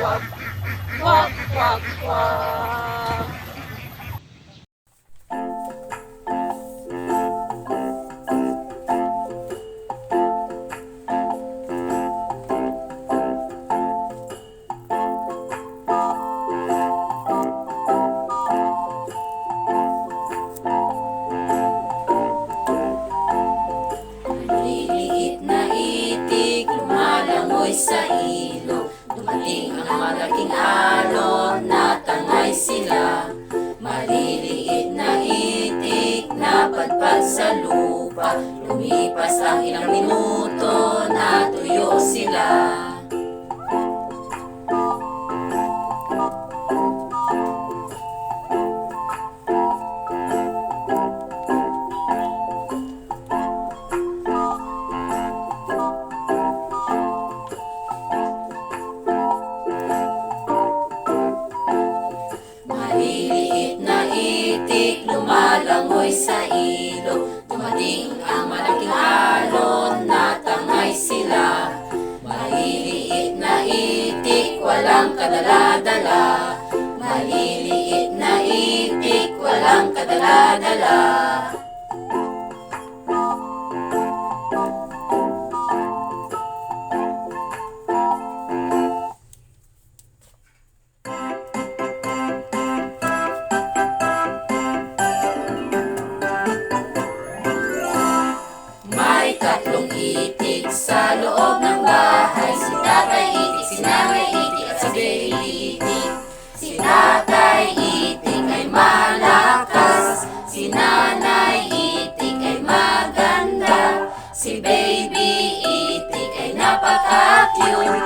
Wag, wag, wag, wag. Maliliit na itik, lumalangoy sa ilog. Dumating ang malaking alon, natangay sila. Maliliit na itik, napadpad sa lupa. Lumipas ang ilang minuto, natuyo sila. Maliliit na itik, lumalangoy sa ilog. Dumating ang malaking alon, natangay sila. Maliliit na itik, walang kadala-dala. Maliliit na itik, walang kadala-dala. May tatlong itik sa loob ng bahay. Si Tatay Itik, si Nanay Itik at si Baby Itik. Si Tatay Itik ay malakas, si Nanay Itik ay maganda, si Baby Itik ay napaka-cute.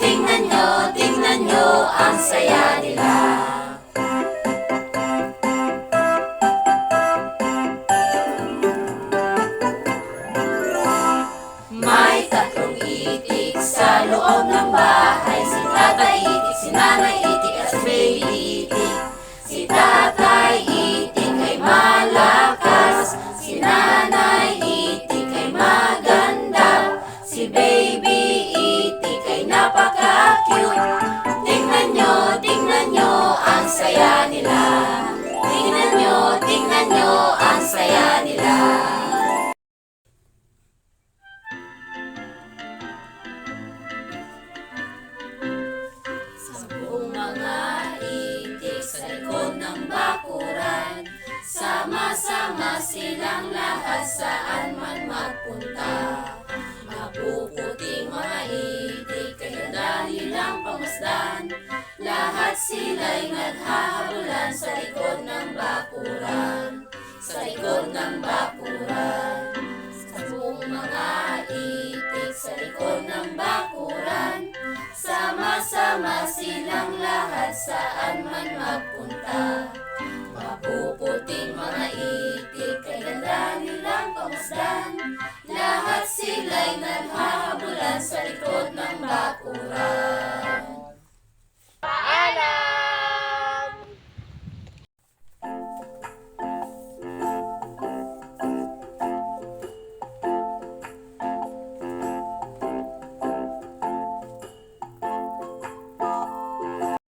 Tingnan nyo ang saya nila. May tatlong itik sa loob ng bahay. Si Tatay Itik, si Nanay Itik at si Baby Itik. Si Tatay Itik ay malakas, si Nanay Itik ay maganda, si Baby Itik ay napaka-cute. Tingnan nyo ang saya nila. Tingnan nyo ang saya nila. Sampung mga itik sa likod ng bakuran, sama-sama silang lahat saan man magpunta. Mapuputing mga itik, kaya dali lang pamasdan. Lahat sila'y naghahabulan sa likod ng bakuran, sa likod ng bakuran. Sampung mga itik sa likod ng bakuran, sama-sama silang lahat saan man magpunta. Mapuputing mga itik, kay ganda nilang pamasdan. Lahat sila'y naghahabulan sa likod ng bakuran.